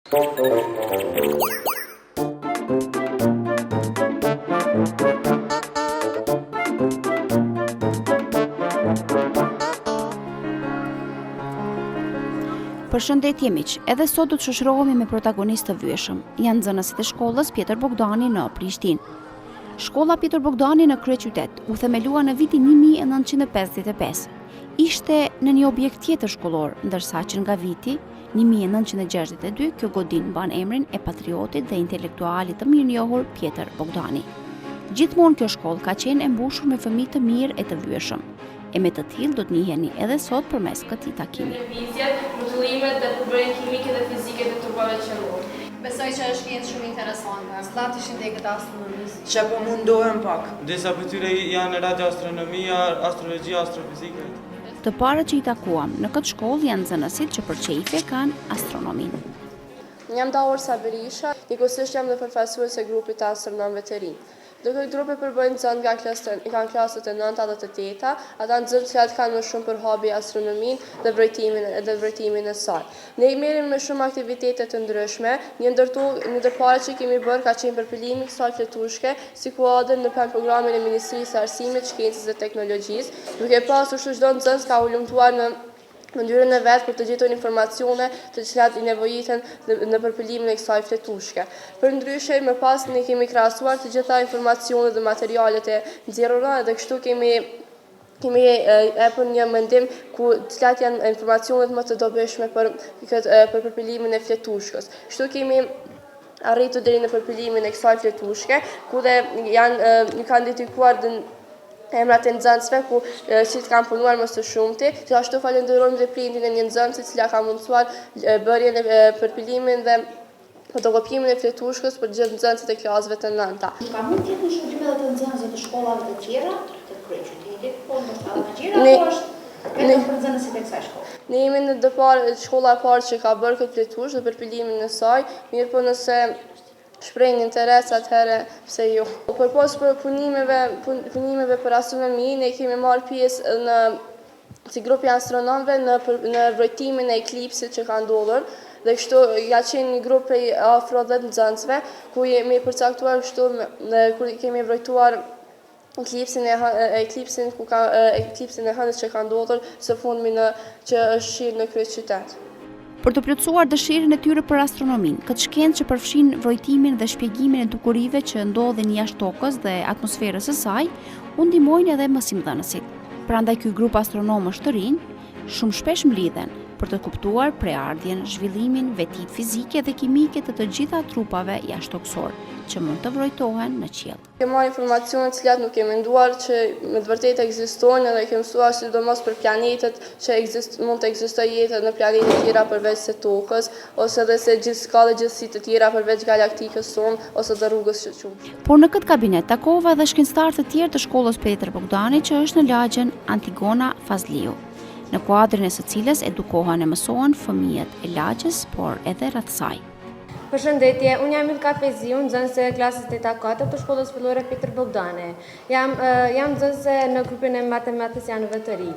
Përshëndetje miq, edhe sot do të shoqërohemi me protagonistë të vyeshëm. Janë nxënësit e shkollës Pjetër Bogdani në Prishtinë. Shkolla Pjetër Bogdani në kryeqytet u themelua në vitin 1955. Ishte në një objekt tjetër shkollor, ndërsa që nga viti 1962 kjo godin mban emrin e patriotit dhe intelektualit të mirënjohur Pjetër Bogdani. Gjithmonë kjo shkollë ka qenë e mbushur me fëmijë të mirë e të vyeshëm. E me të tillë do të njiheni edhe sot përmes këtij takimi. Rrotullimet dhe përbërjen kimike dhe fizike të trupave qelore. Besoj që është shkencë shumë interesante. Cilat ishin degët e astronomisë? Që po mundohem pak. Disa pyetje janë radioastronomia, astrologjia, astrofizika. Të parët që i takuam në këtë shkollë janë nxënësit që për çejfe kanë astronominë. Jam Daur Saberisha, njëkohësisht jam dhe përfaqësues e grupit të astronomëve të rinj. Do këtë grupe përbëjnë nxënës nga klasët e 9 dhe të 8, ata nxënës që kanë më shumë për hobi astronominë dhe vërtimin e saj. Ne i merrim me shumë aktivitete të ndryshme, një ndër parë që kemi bërë ka qenë përpillimi i kësaj fletushke, si kuadër në programin e Ministrisë së Arsimit, Shkencës dhe Teknologjisë, duke pasur se çdo nxënës ka ulëmtuar në mënyrën e vetë për të gjetur informacione të cilat i nevojiten në përpilimin e kësaj fletushke. Për ndryshe, më pas ne kemi krahasuar të gjitha informacionet dhe materialet e nxjerrura dhe kështu kemi një mendim ku cilat janë informacionet më të dobishme për përpilimin e fletushkës. Kështu kemi arritur deri në përpilimin e kësaj fletushke, ku dhe kanë dedikuar emrat e nxënësve ku që kanë punuar më së shumti. Gjithashtu falenderojmë dhe prindin e një nxënësi i cila ka mundsuar bërjen e përpilimin dhe fotokopimin e fletushkës për gjithë nxënësit e klasëve të 9-ta. Ka mund të jetë një shërbim edhe të nxënësve të shkollave të tjera, të kryeqytetit, po ndoshta edhe të tjera, apo është vetëm për nxënësit e kësaj shkolle? Ne jemi në shkolla e parë që ka bërë këtë fletushkë dhe përpilimin e saj, mirëpo nëse shprehin interes atëherë pse jo. Përpos për punimeve për astronomi, ne kemi marrë pjesë si grupi astronomëve në vrojtimin e eklipsit që ka ndodhur, dhe kështu ja qenë një grup prej afro 10 nxënësve, ku jemi përcaktuar kështu kur kemi vrojtuar eklipsin e hënës që ka ndodhur së fundmi që është shirë në kryeqytet. Për të plotësuar dëshirën e tyre për astronominë, këtë shkencë që përfshin vrojtimin dhe shpjegimin e dukurive që ndodhin jashtë tokës dhe atmosferës së saj, u ndihmojnë edhe mësimdhënësit. Prandaj ky grup astronomësh të rinj shumë shpesh mlidhen për të kuptuar preardhjen, zhvillimin, vetitë fizike dhe kimike të gjitha trupave jashtëtoksor që mund të vrojtohen në qiell. Kemi marrë informacione të cilat nuk kemi menduar që me të vërtetë ekzistojnë dhe kemi mësuar sidomos për planetet që mund të ekzistojë jetë në planete të tjera përveç se tokës, ose edhe se ka dhe gjithësi të tjera përveç galaktikës sonë ose dhe rrugës së quajtur. Por në këtë kabinet takova edhe shkencëtarë të tjerë të shkollës Pjetër Bogdani që është në lagjen Antigona Fazliu, në kuadrin e së cilës edukohen e mësohen fëmijët e lagjës, por edhe rreth saj. Përshëndetje, unë jam Milka Feziu, nxënëse e klasës 8-4 të shkollës fillore Pjetër Bogdani. Jam nxënëse në grupin e matematikësve të ri.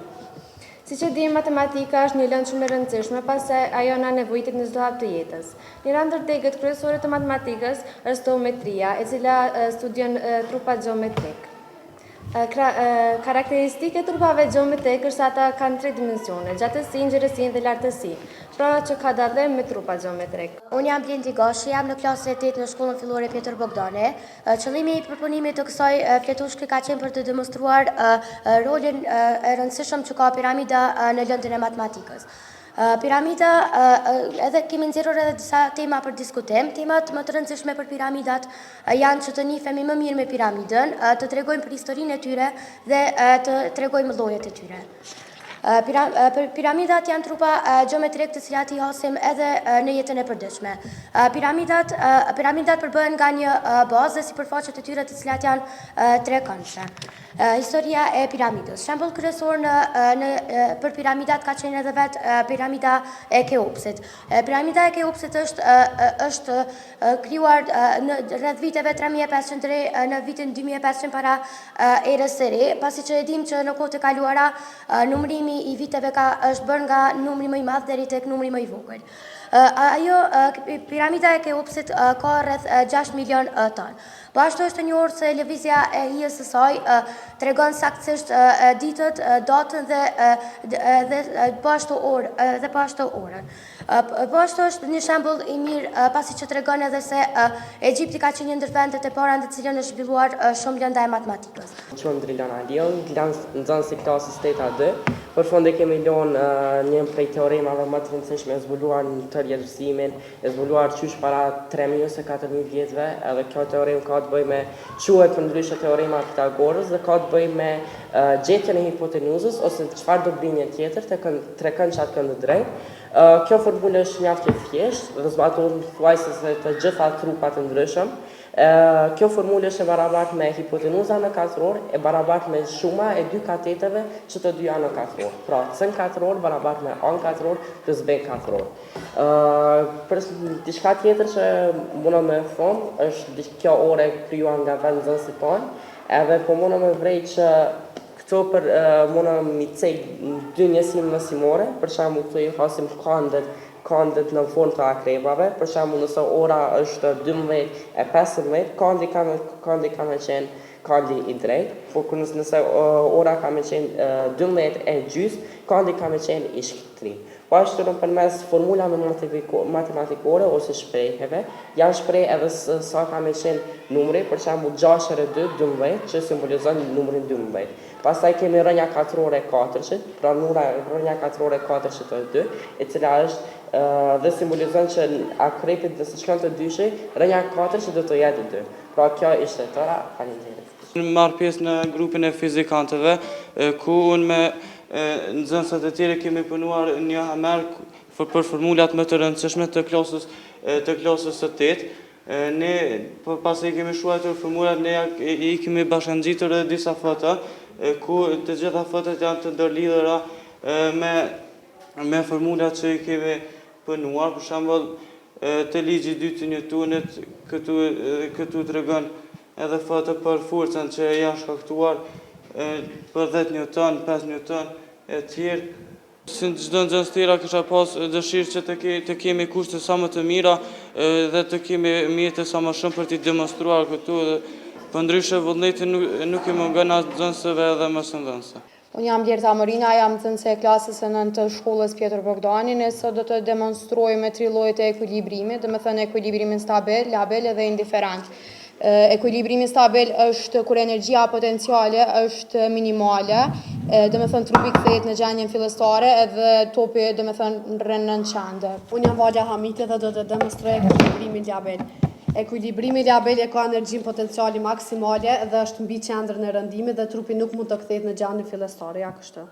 Siç e di, matematika është një lëndë shumë e rëndësishme, pasi ajo na nevojitet në çdo hap të jetës. Njëra ndër degët kryesore të matematikës është geometria, e cila studion trupat geometrik. Karakteristike të trupave geometrik është se ata kanë 3 dimensione, gjatësi, ngjyrësi dhe lartësi, pra që ka dallim me trupat geometrik. Unë jam Blendi Gashi, jam në klasën e 8 në shkollën fillore Pjetër Bogdani. Qëllimi i përpunimit të kësaj fletushke ka qenë për të demonstruar rolin e rëndësishëm që ka piramida në lëndën e matematikës. Piramida, edhe kemi nxjerrur edhe disa tema për diskutim. Temat më të rëndësishme për piramidat janë që të njihemi më mirë me piramidën, të tregojmë për historinë e tyre dhe të tregojmë llojet e tyre. Piramidat janë trupa geometrik të cilat i hasim edhe në jetën e përditshme. Piramidat përbëhen nga një bazë dhe sipërfaqet e tyre të cilat janë trekëndshme. Historia e piramidës. Shembull kryesor për piramidat ka qenë edhe vetë piramida e Keopsit. Piramida e Keopsit është krijuar në rreth viteve 3500 deri në vitin 2500 para erës së re, pasi që e dim që në kohët e kaluara numrimi i viteve është bërë nga numri më i madh deri tek numri më i vogël. Piramida e Keopsit ka rreth 6 milion ton. Po ashtu është njohur se lëvizja e hijes së saj tregon saktësisht ditët, datën dhe po ashtu orën. Po ashtu është një shembull i mirë pasi që tregon edhe se Egjipti ka qenë një ndër vendet e para në të cilën është zhvilluar shumë lënda e matematikës. Quhem Drilan Alion, nxënës i klasës 8A2. Për fund e kemi lënë një prej teoremave më të rëndësishme, e zbuluar në të rjetësimin, e zbuluar qysh para 3.000 ose 4.000 vjetëve, edhe kjo teorem ka të bëjë me quhet për ndryshe teorema e Pitagorës dhe ka të bëjë me gjetjen e hipotenuzës ose çfarë do brinje tjetër të kënd qatë kënd drejt. Kjo formulë është mjaft e thjeshtë dhe zbatohet thuajse se të gjitha trupat të ndryshëm. Kjo formulë është e barabartë me hipotenuza në katror, e barabartë me shuma e dy kateteve që të dyja në katror. Pra, c në katror barabartë me a në katror plus b në katror. Për diçka tjetër që mundë me thonë, është kjo ore krijuar nga vetë nxënësit tonë, edhe po mundë me vrej që këto për mundë mi cek dy njësim mësimore, për shembull këto i hasim kandet në formë të akrepave, për shembull nëse ora është 12:15, kandi ka me qenë kandi i drejtë, por nëse ora ka me qenë 12:30, kandi ka me qenë i shkëtrim. Po ashtu përmes formulave matematikore ose shprehjeve, janë shpreh edhe sa ka me qenë numri, për shembull 6/2, 12, që simbolizon numrin 12. Pastaj kemi rënja katrore 4, pra rënja katrore 4 është 2, e cila është dhe simbolizon që akrepit dhe se shkon të dyshi, rënja 4 do të jetë 2. Pra kjo ishte tëra, faleminderit. Marr pjesë në grupin e fizikantëve, ku unë me nxënësat e tjerë kemi punuar një hamar për formulat më të rëndësishme të klasës së 8. Ne pasi kemi shuajtur formulat, ne i kemi bashkangjitur edhe disa foto, ku të gjitha fotot janë të ndërlidhura me formulat që i kemi punuar. Për shembull, të ligji 2 të Newtonit, këtu tregon edhe foto për forcën që janë shkaktuar për 10 Newton, 5 Newton e tjerë. Si në çdo nxënës tjera kisha pas dëshirë që të kemi kurse sa më të mira dhe të kemi mjete sa më shumë për t'i demonstruar këtu, dhe për ndryshe vullneti nuk i mungon as nxënësve edhe mësimdhënësve. Unë jam Blerta Morina, jam nxënëse e klasës së 9 të shkollës Pjetër Bogdani. Ne sot do të demonstrojmë 3 llojet e ekuilibrimit, domethënë ekuilibrimin stabil, labil dhe indiferent. Ekuilibrimi stabil është kur energjia potenciale është minimale, domethënë trupi kthehet në gjendjen fillestare edhe topi domethënë rën në qendër. Unë jam Valja Hamite dhe do të demonstroj ekuilibrimin labil. Ekuilibrimi labil e ka energjinë potenciali maksimale dhe është mbi qendrën e rëndimit dhe trupi nuk mund të kthehet në gjendjen fillestare, ja kështu.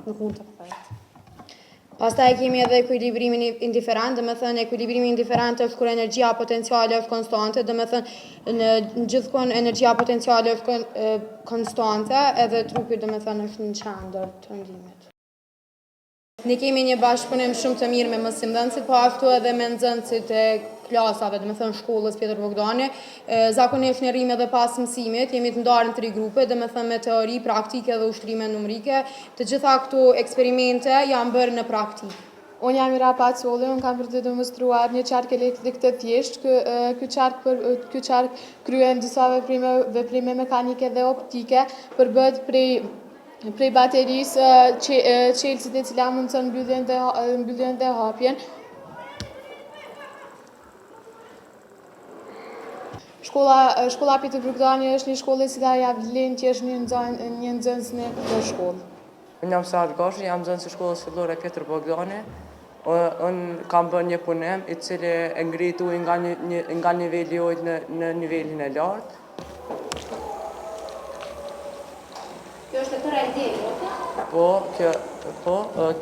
Nuk mund të kthehet. Pastaj kemi edhe ekuilibrimin indiferent, domethënë ekuilibrimi indiferent është kur energjia potenciale është konstante, domethënë në gjithkohon energjia potenciale është konstante edhe trupi domethënë është në qendër të rëndimit. Ne kemi një bashkëpunim shumë të mirë me mësimdhënësit, po ashtu edhe me nxënësit e klasave, domethënë shkollës Pjetër Bogdani. Zakonisht ne rrim edhe pas mësimit, jemi të ndarë në 3 grupe, domethënë me teori, praktike dhe ushtrime numrike. Të gjitha këto eksperimente janë bërë në praktikë. Unë jam Mira Pacoli, unë kam për të demonstruar një qark elektrik të thjeshtë. Ky qark kryen disa veprime mekanike dhe optike, përbëhet prej baterisë, çelësit e cila mundson mbylljen dhe hapjen. Shkolla Pjetër Bogdani është një shkollë e cila ja vlen që është një nxënës në këtë shkollë. Unë jam Saad Gashi, jam nxënës i shkollës fillore Pjetër Bogdani. Unë kam bërë një punim i cili e ngritu nga niveli ujit në nivelin e lartë. Kjo është e tëra ide,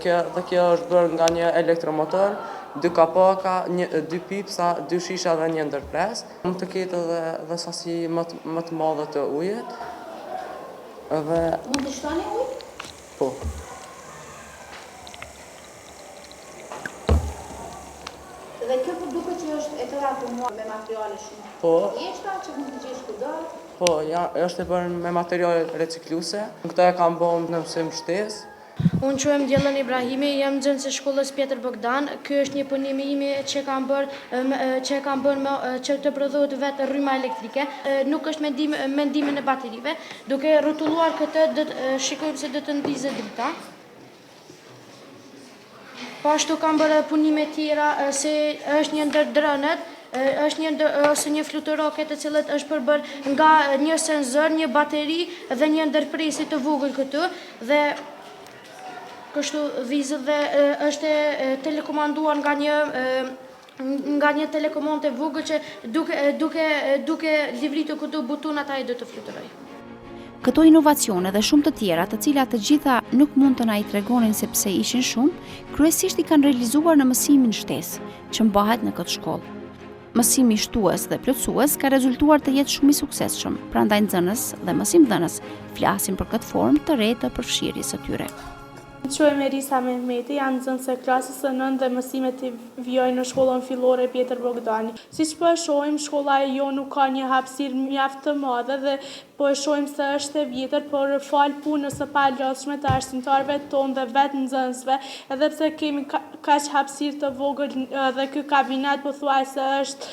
Kjo është bërë nga një elektromotor, 2 kapaka, 2 pipsa, 2 shisha dhe një ndërpres. Mund të ketë edhe sasi më të madhe të ujit. Mund të shtoni ujë? Po. Dhe kjo po duket që është e tëra punuar me materiale shumë. Po. Thjeshta që mund të gjesh kudo. Po, është e bërë me materiale recikluese. Këto e kam bërë në mësim shtesë. Unë quhem Djellën Ibrahimi, jam nxënës e shkollës Pjetër Bogdan. Ky është një punim imi që kam bërë që të prodhohet vetë rryma elektrike. Nuk është mendimin e baterive. Duke rrotulluar këtë, shikojmë se do të ndizë drita. Po ashtu kam bërë punime tjera, se është një ndër drënët, ose një fluturoke të cilët është përbërë nga një senzor, një bateri dhe një ndërpresi të vogël këtu dhe kështu vizët dhe është telekomanduar nga një telekomand të vogël që duke livritur këtu butonat ai do të fluturojë. Këto inovacione dhe shumë të tjera, të cilat të gjitha nuk mund të na i tregonin sepse ishin shumë, kryesisht i kanë realizuar në mësimin shtesë, që mbahet në këtë shkollë. Mësimi shtues dhe plotësues ka rezultuar të jetë shumë i suksesshëm, prandaj nxënës dhe mësimdhënës flasin për këtë formë të re të përfshirjes së tyre. Quhem Erisa Mehmeti, jam nxënës e klasës së 9 dhe mësimet i vijoj në shkollën fillore Pjetër Bogdani. Siç po e shohim, shkolla e jo nuk ka një hapësirë mjaft të madhe dhe po e shohim se është e vjetër, por fal punës së palodhshme të arsimtarëve tonë dhe vetë nxënësve, edhe pse kemi kaq hapësirë të vogël dhe ky kabinet pothuajse është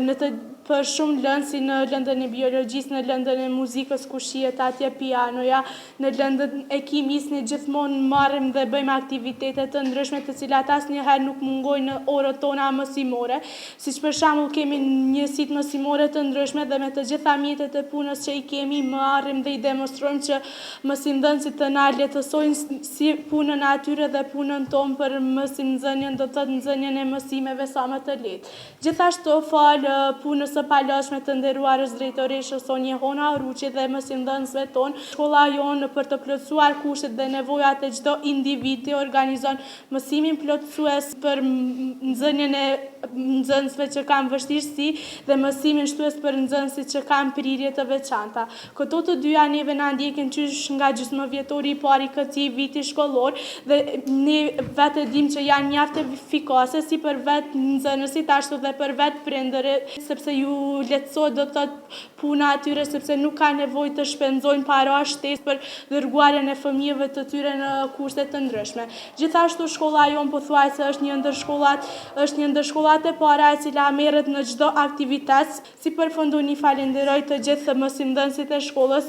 në të për shumë lëndë, si në lëndën e biologjisë, në lëndën e muzikës ku shihet atje pianoja, në lëndën e kimisë, ne gjithmonë marrim dhe bëjmë aktivitete të ndryshme të cilat asnjëherë nuk mungojnë në orët tona mësimore. Siç për shembull kemi njësitë mësimore të ndryshme dhe me të gjitha mjetet e punës që i kemi marrim dhe i demonstrojmë që mësimdhënësit të na lehtësojnë si punën atyre dhe punën tonë për mësimdhënien, do të thotë nxënien e mësimeve sa më të lehtë. Gjithashtu fal punës së palodhshme të nderuarës drejtoreshës Sonje Hona Ruçi dhe mësimdhënësve tonë, shkolla jonë për të plotësuar kushtet dhe nevojat e çdo individi organizon mësimin plotësues për nxënien e nxënësve që kanë vështirësi dhe mësimin shtues për nxënësit që kanë prirje të veçanta. Këto të dyja neve na ndjekin qysh nga gjysmëvjetori i parë i këtij viti shkollor dhe ne vetë dimë që janë mjaft efikase si për vetë nxënësit ashtu dhe për vetë prindërit, sepse ju lehtësohet do të thotë puna atyre sepse nuk ka nevojë të shpenzojnë para shtesë për dërguarjen e fëmijëve të tyre në kurse të ndryshme. Gjithashtu shkolla jonë pothuajse është një ndër shkollat e para e cila merret në çdo aktivitet. Si përfundoni falenderoj të gjithë mësimdhënësit e shkollës,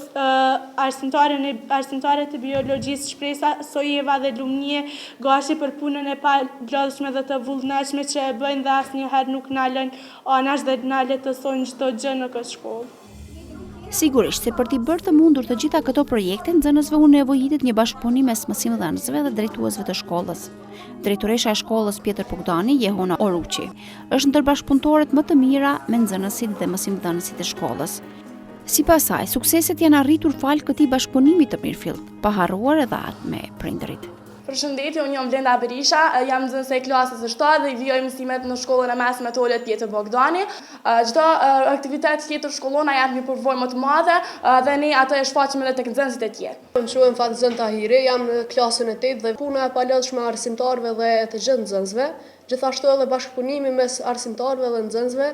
arsimtarët e biologjisë Shpresa Sojeva dhe Lumnie Gashi për punën e palodhshme dhe të vullnetshme që e bëjnë dhe asnjëherë nuk na lënë anash dhe na lehtësojnë çdo gjë në këtë shkollë. Sigurisht se për t'i bërë të mundur të gjitha këto projekte, nxënësve u nevojitet një bashkëpunim mes mësimdhënësve dhe drejtuesve të shkollës. Drejtoresha e shkollës Pjetër Bogdani, Jehona Oruçi, është ndër bashkëpunëtorët më të mira me nxënësit dhe mësimdhënësit e shkollës. Sipas saj, sukseset janë arritur fal këtij bashkëpunimi të mirëfillt, pa harruar edhe atë me prindërit. Përshëndetje, unë jam Blenda Berisha, jam nxënës e klasës së 7 dhe i vijoj mësimet në shkollën e mesme të Olet Pjetër Bogdani. Çdo aktivitet tjetër shkollor na jep një përvojë më të madhe dhe ne atë e shfaqim edhe tek nxënësit e tjerë. Unë quhem Fatizën Tahiri, jam në klasën e 8 dhe puna e palodhshme e arsimtarëve dhe të gjithë nxënësve, gjithashtu edhe bashkëpunimi mes arsimtarëve dhe nxënësve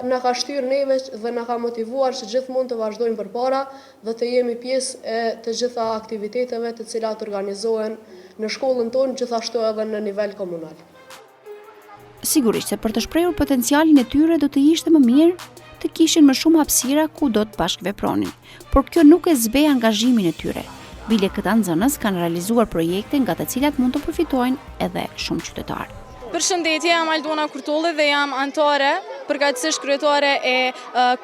na ka shtyrë neve dhe na ka motivuar që gjithmonë të vazhdojmë përpara dhe të jemi pjesë e të gjitha aktiviteteve të cilat organizohen në shkollën tonë, gjithashtu edhe në nivel komunal. Sigurisht se për të shprehur potencialin e tyre do të ishte më mirë të kishin më shumë hapësira ku do të bashkëvepronin, por kjo nuk e zbej angazhimin e tyre. Bile këta nxënës kanë realizuar projekte nga të cilat mund të përfitojnë edhe shumë qytetarë. Përshëndetje, jam Aldona Kurtolli dhe jam antare, përkatësisht kryetare e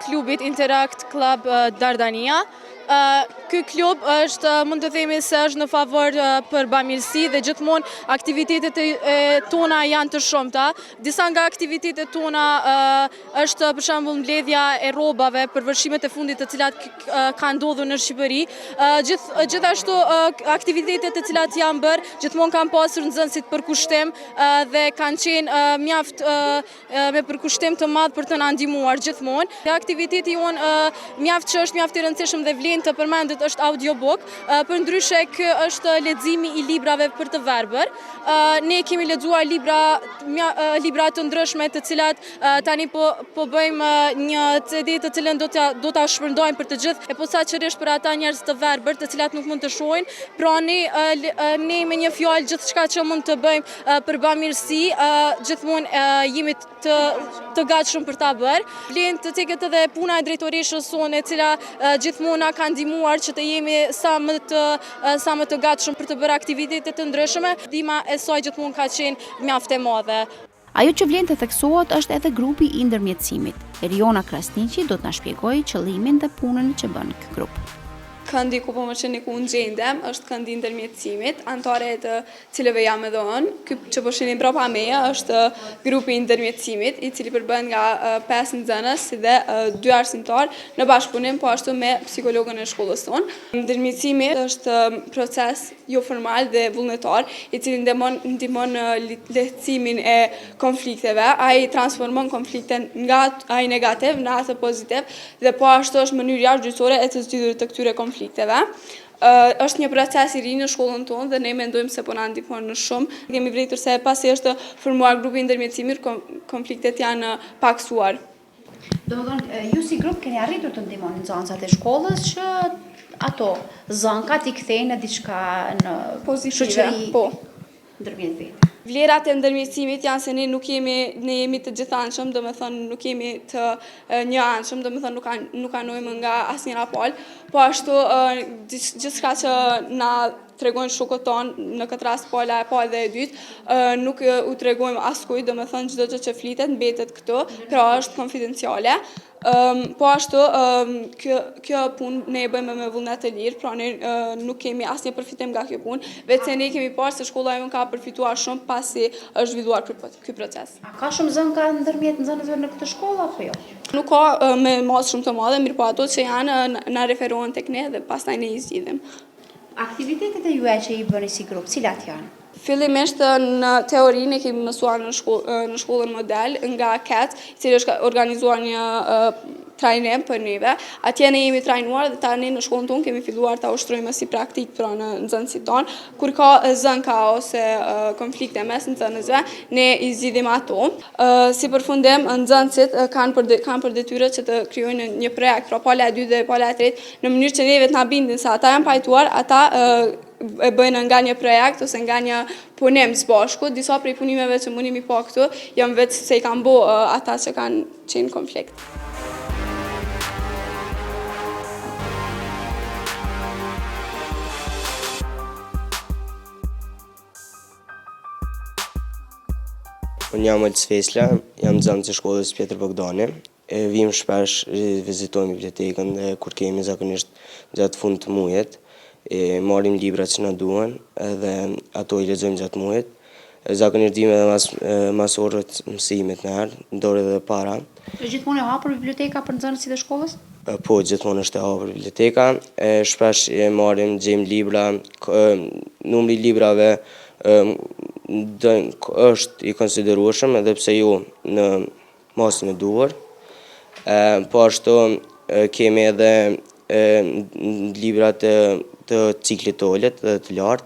klubit Interact Club Dardania. Ky klub është, mund të themi se është në favor për bamirësi dhe gjithmonë aktivitetet tona janë të shumta. Disa nga aktivitetet tona është për shembull mbledhja e rrobave për vërshimet e fundit të cilat kanë ndodhur në Shqipëri. Gjithashtu aktivitetet të cilat janë bërë gjithmonë kanë pasur nxënësit për kushtim dhe kanë qenë mjaft me përkushtim të madh për të na ndihmuar gjithmonë. Aktiviteti jon mjaft që është mjaft i rëndësishëm dhe vlen të përmendet quhet është audiobook, për ndryshe kë është leximi i librave për të verbër. Ne kemi lexuar libra të ndryshme të cilat tani po bëjmë një CD të cilën do ta shpërndajmë për të gjithë, e posaçërisht për ata njerëz të verbër të cilat nuk mund të shohin. Pra ne me një fjalë gjithçka që mund të bëjmë për bamirësi, gjithmonë jemi të gatshëm për ta bërë. Vlen të teket edhe puna e drejtoreshës sonë, e cila gjithmonë na ka ndihmuar që të jemi sa më të gatshëm për të bërë aktivitete të ndryshme. Ndihma e saj gjithmonë ka qenë mjaft e madhe. Ajo që vlen të theksohet është edhe grupi i ndërmjetësimit. Eriona Krasniqi do të na shpjegojë qëllimin dhe punën që bën ky grup. Këndi ku po më qeni ku unë gjendem, është këndi ndërmjetësimit, antare të cilëve jam edhe unë. Ky që po shihni brapa meja është grupi i ndërmjetësimit, i cili përbën nga 5 nxënës si dhe 2 arsimtar në bashkëpunim po ashtu me psikologën e shkollës tonë. Ndërmjetësimi është proces jo formal dhe vullnetar, i cili ndihmon në lehtësimin e konflikteve. Ai transformon konflikten nga ai negativ në atë pozitiv dhe po ashtu është mënyrë jashtëgjyqësore e të zgjidhur të këtyre konflikteve. Është një proces i ri në shkollën tonë dhe ne mendojmë se po na ndihmon në shumë. Kemi vërtetur se pasi është formuar grupi i ndërmjetësimit, konfliktet janë paksuar. Domethënë, ju si grup keni arritur të ndihmoni nxënësat e shkollës që ato zënkat i kthejnë në diçka në shoqëri. Po. Ndërmjet vetë. Vlerat e ndërmjetësimit janë se ne jemi të gjithanshëm, domethënë nuk jemi të njëanshëm, domethënë nuk kanojmë nga asnjëra palë, po ashtu gjithçka që na tregojnë shokët tonë, në këtë rast pala e parë dhe e dytë, nuk u tregojmë askujt, domethënë çdo gjë që flitet mbetet këtu, pra është konfidenciale. Po ashtu, kjo punë ne e bëjmë me vullnet të lirë, pra ne nuk kemi asnjë përfitim nga kjo punë, vetë se ne kemi parë se shkolla jonë ka përfituar shumë pasi është zhvilluar ky proces. A ka shumë zënka ndërmjet nxënësve në këtë shkollë apo jo? Nuk ka me masë shumë të madhe, mirë po ato që janë na referohen tek ne dhe pastaj ne i zgjidhim. Aktivitetet e juaja që i bëni si grup, cilat janë? Fillimisht në teori ne kemi mësuar në shkollën model nga CAT, i cili është organizuar një trajnim për neve. Atje ne jemi trajnuar dhe tani në shkollën tonë kemi filluar ta ushtrojmë si praktik pra në nxënësit tonë. Kur ka zënka ose konflikte mes nxënësve, ne i zgjidhim ato. Si përfundim, nxënësit kanë për detyrë që të krijojnë një projekt, pra pala e dytë dhe pala e tretë, në mënyrë që neve të na bindin se ata janë pajtuar, ata e bëjnë nga një projekt ose nga një punim së bashku. Disa prej punimeve që mundemi pa këtu janë vetë se i kanë bo ata që kanë qenë konflikt. Unë jam Olc Fesla, jam nxënës e shkollës Pjetër Bogdani. Vim shpesh, vizitojmë bibliotekën dhe kur kemi zakonisht gjatë fund të muajit, marrim librat që na duan dhe ato i lexojmë gjatë muajit. Zakonisht dim edhe mas orët mësimit në herë, ndore dhe para. Është gjithmonë e hapur biblioteka për nxënësit e shkollës? Po, gjithmonë është e hapur biblioteka. Shpesh marrim, gjejmë libra, numri i librave është i konsiderueshëm edhe pse jo në masën e duhur. Po ashtu kemi edhe librat të ciklit të ulët dhe të lartë.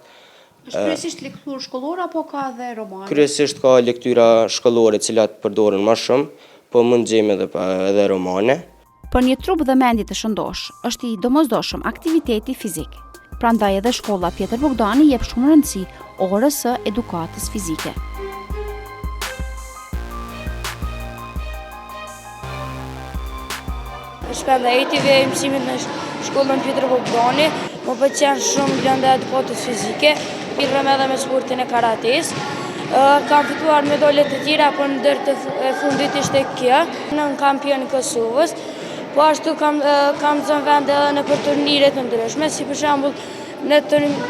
Është kryesisht lekturë shkollore apo ka edhe romane? Kryesisht ka lektyra shkollore të cilat përdoren më shumë, po mund gjejmë edhe romane. Për një trup dhe mendje të shëndosh, është i domosdoshëm aktiviteti fizik. Prandaj edhe shkolla Pjetër Bogdani jep shumë rëndësi orës së edukatës fizike. Shpërndajtjeve e mësimit në shkollën Pjetër Bogdani, më pëlqen shumë lënda e edukatës fizike, mirëm edhe me sportin e karates. Kam fituar medalje të tjera, por në ndër të fundit ishte kjo, në kampion Kosovës. Po ashtu kam zënë vend edhe në për turnire të ndryshme, si për shembull në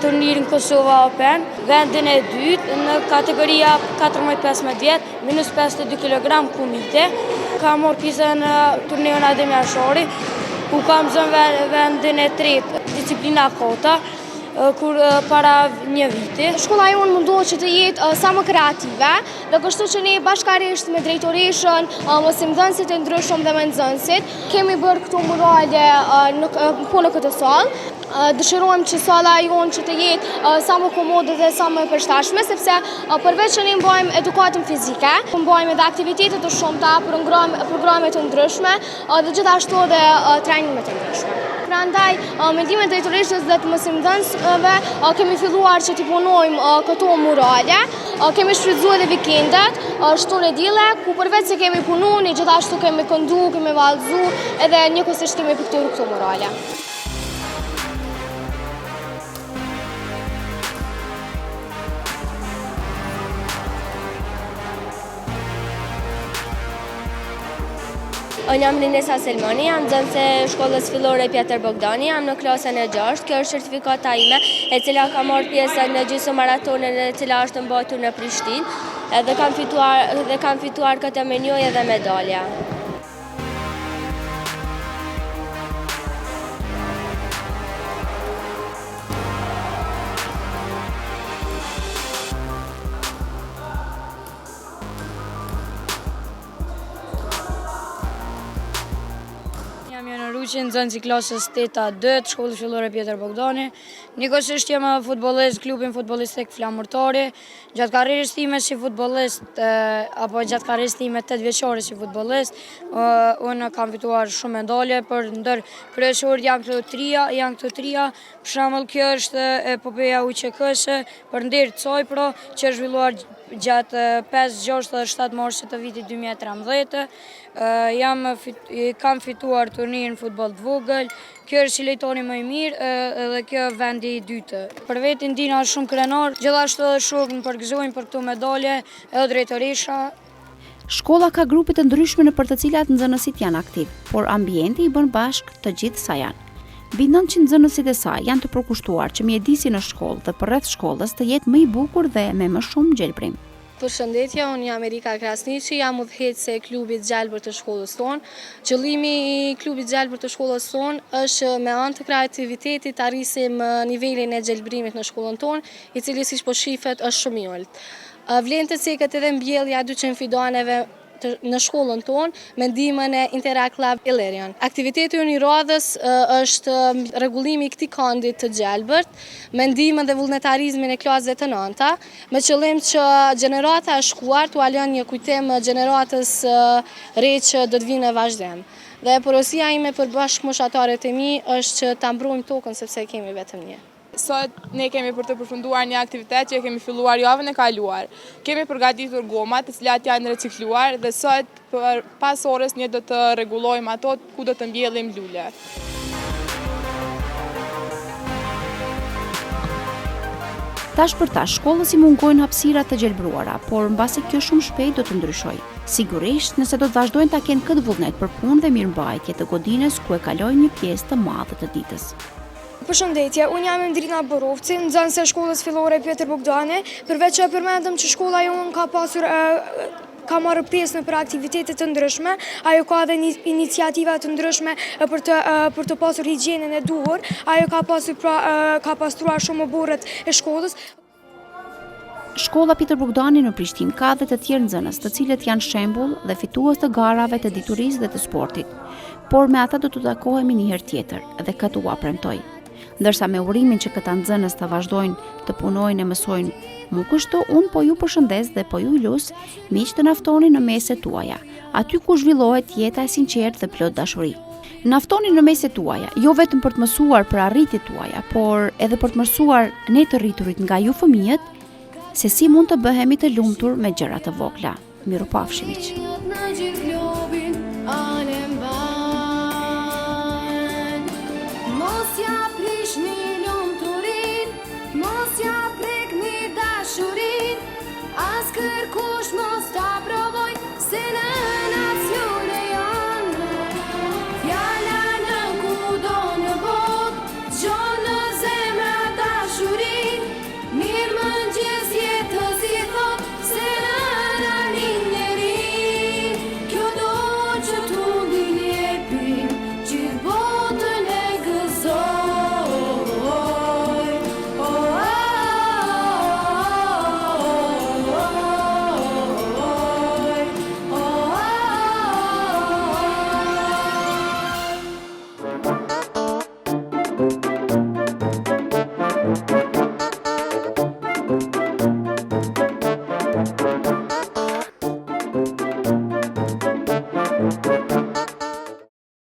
turnirin Kosova Open, vendin e dytë në kategoria 14-15 vjet, minus 52 kg kumite. Kam marrë pjesë në turneun Adem Jashari, ku kam zënë vendin e tretë, disiplina kota. kur para një viti. Shkolla jonë mundohet që të jetë sa më kreative, dhe kështu që ne bashkarisht me drejtoreshën, mësimdhënësit e ndryshëm dhe me nxënësit, kemi bërë këto murale në këtë sallë. Dëshirojmë që salla jonë që të jetë sa më komode dhe sa më përshtatshme, sepse përveç që ne mbajmë edukatën fizike, mbajmë edhe aktivitete të shumta, programe të ndryshme dhe gjithashtu edhe trajnime të ndryshme. Prandaj, mendimet e drejtoreshës dhe të mësimdhënësve kemi filluar që t'i punojmë këto murale, kemi shfrytzuar edhe vikendet, shtunë e dielle, ku përveç se kemi punuar, ne gjithashtu kemi këndu, kemi vallëzu, edhe njëkohësisht kemi pikturë këto murale. Unë jam Linesa Selmani, jam nxënëse shkollës fillore Pjetër Bogdani, jam në klasën e 6. Kjo është certifikata ime, e cila ka marrë pjesë në gjysmëmaratonën e cila është mbajtur në Prishtinë, dhe kam fituar këtë menjojë dhe medalja. Nxënës i klasës 8A2 të shkollës fillore Pjetër Bogdani. Njëkohësisht jam futbollist klubin futbollistik Flamurtari. Gjatë karrierës time si futbollist apo gjatë karrierës time 8 vjeçare si futbollist, unë kam fituar shumë medalje, për ndër kryesurit janë këto trija. Për shembull, kjo është epopeja UÇK-së për ndër Cojpro, që është zhvilluar gjatë 5, 6 dhe 7 marsit të vitit 2013. Kam fituar turnirin futboll të vogël, kjo është si lejtoni më i mirë dhe kjo vendi i dytë. Për vetin ndina shumë krenar, gjithashtu edhe shokë më përgëzojnë për këto medalje edhe drejtoresha. Shkolla ka grupe të ndryshme në për të cilat nxënësit janë aktiv, por ambienti i bën bashk të gjithë sa janë. Mbi 900 nxënësit e saj janë të përkushtuar që mjedisi në shkollë dhe përreth shkollës të jetë më i bukur dhe me më shumë gjelbrim. Përshëndetje, unë jam Erika Krasniqi, jam udhëheqëse e klubit Gjelbër të shkollës tonë. Qëllimi i klubit Gjelbër të shkollës tonë është me anë të kreativitetit të arrisim nivelin e gjelbrimit në shkollën tonë, i cili siç po shifet është shumë i ulët. Vlen të ceket edhe mbjellja 200 fidaneve në shkollën tonë me ndihmën e Interact Club Ilerion. Aktiviteti i radhës është rregullimi i këtij kandit të Gjelbërt me ndihmën dhe vullnetarizmin e klasëve të nënta, me qëllim që gjenerata e shkuar t'u lënë një kujtim gjeneratës re që do të vinë në vazhdim. Dhe porosia ime për bashkëmoshtarët e mi është që ta mbrojmë tokën sepse kemi vetëm një. Sot ne kemi për të përfunduar një aktivitet që kemi filluar javën e kaluar. Kemi përgatitur gomat, të cilat janë recikluar dhe sot pas orës një do të rregullojmë ato ku do të mbjellim lule. Tash për tash, shkollës i mungojnë hapësira të gjelbruara, por mbasi kjo shumë shpejt do të ndryshojë. Sigurisht, nëse do të vazhdojnë ta kenë këtë vullnet për punë dhe mirëmbajtje të godinës ku e kalojnë një pjesë të madhe të ditës. Përshëndetje, unë jam Endrina Borovci, nxënëse e shkollës fillore Pjetër Bogdani, përveç që përmendëm që shkolla jonë ka marrë pjesë në për aktivitetet të ndryshme, ajo ka edhe iniciativa të ndryshme për të pasur higjienën e duhur, ajo ka pastruar shumë burrët e shkollës. Shkolla Pjetër Bogdani në Prishtinë ka dhe të tjerë nxënës, të cilët janë shembull dhe fitues të garave të diturisë dhe të sportit. Por me ata do të takohemi një herë tjetër dhe këtë ua premtoj. Ndërsa me urimin që këta nxënës të vazhdojnë të punojnë e mësojnë mu kështu, unë po ju përshëndes dhe po ju lus miq të naftoni në meset tuaja, aty ku zhvillohet jeta e sinqertë dhe plot dashuri. Naftoni në meset tuaja, jo vetëm për të mësuar për arritjet tuaja, por edhe për të mësuar ne të rriturit nga ju fëmijët, se si mund të bëhemi të lumtur me gjëra të vogla. Mirupafshim miq.